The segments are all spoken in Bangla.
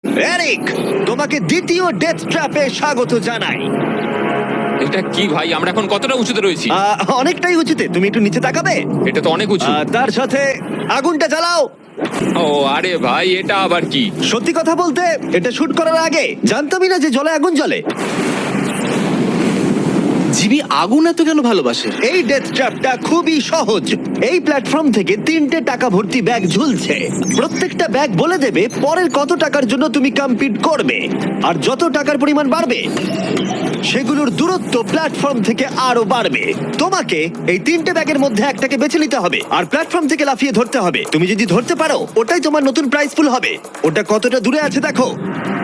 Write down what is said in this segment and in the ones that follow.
এরিক, তোমাকে দ্বিতীয় ডেথ ট্র্যাপে স্বাগত জানাই। এটা কি ভাই, আমরা এখন কতটা উঁচুতে রয়েছি? অনেকটাই উঁচুতে, তুমি একটু নিচে তাকাবে। এটা তো অনেক উঁচু। তার সাথে আগুনটা জ্বালাও। ও আরে ভাই, এটা আবার কি? সত্যি কথা বলতে, এটা শুট করার আগে জানতামই না যে জলে আগুন জ্বলে। জিবি আগুন এত কেন ভালোবাসে? এই ডেথ ট্র্যাপটা খুবই সহজ। এই প্ল্যাটফর্ম থেকে 3টে টাকা ভর্তি ব্যাগ ঝুলছে। প্রত্যেকটা ব্যাগ বলে দেবে পরের কত টাকার জন্য তুমি কম্পিট করবে, আর যত টাকার পরিমাণ বাড়বে সেগুলোর দূরত্ব প্ল্যাটফর্ম থেকে আরো বাড়বে। তোমাকে এই 3টে ব্যাগের মধ্যে একটাকে বেছে নিতে হবে আর প্ল্যাটফর্ম থেকে লাফিয়ে ধরতে হবে। তুমি যদি ধরতে পারো, ওটাই তোমার নতুন প্রাইস পুল হবে। ওটা কতটা দূরে আছে দেখো।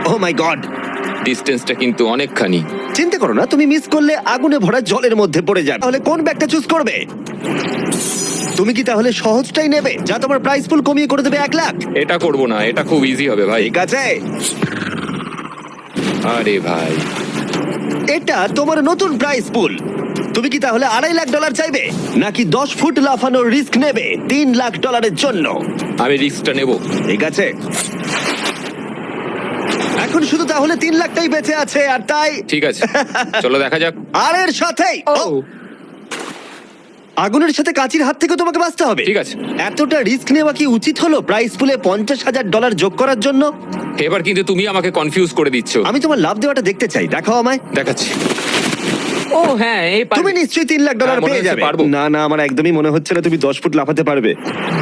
ও মাই গড, ডিস্টেন্সটা কিন্তু অনেকখানি। চিন্তা করো না, তুমি মিস করলে আগুনে ভরা জলের মধ্যে পড়ে যাবে। তাহলে কোন ব্যাগটা চুজ করবে? তুমি কি তাহলে সহজটাই নেবে, যা তোমার প্রাইস পুল কমিয়ে করে দেবে 1 লাখ? এটা করব না, এটা খুব ইজি হবে ভাই। ঠিক আছে, আরে ভাই, এটা তোমার নতুন প্রাইস পুল। তুমি কি তাহলে $2.5 লাখ চাইবে, নাকি 10 ফুট লাফানোর রিস্ক নেবে $3 লাখ জন্য? আমি রিস্কটা নেব। ঠিক আছে, এখন শুধু তাহলে 3 লাখটাই বেঁচে আছে, আর তাই ঠিক আছে, চলো দেখা যাক। আর এর সাথেই আগুনের সাথে কাচির হাত থেকে তোমাকে বাঁচতে হবে। ঠিক আছে। এতটা রিস্ক নেওয়া কি উচিত হলো প্রাইস পুলে $50,000 যোগ করার জন্য? এবার কিন্তু তুমি আমাকে কনফিউজ করে দিচ্ছ। আমি তোমার লাভ দেওয়াটা দেখতে চাই, দেখাও আমায়। দেখাচ্ছি। ও হ্যাঁ, এই তুমি নিশ্চয়ই $3 লাখ হ্যাঁ, মনে পেয়ে হচ্ছে যাবে। পারবো। না না, আমার একদমই মনে হচ্ছে না তুমি 10 ফুট লাফাতে পারবে।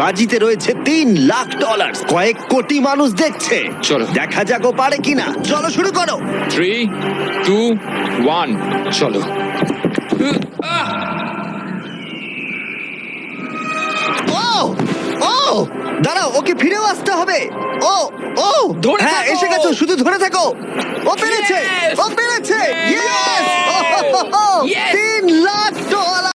বাজিতে রয়েছে $3 লাখ। কয়েক কোটি মানুষ দেখছে। চলো। দেখা যাক ও পারে কিনা। চলো শুরু করো। 3, 2, 1, চলো। ও ও দাঁড়াও, ওকে ফিরেও আসতে হবে। ও ও ধরে হ্যাঁ, থাকো। এসে গেছো, শুধু ধরে থাকো। ও পেরেছে, Yes! ও পেরেছে।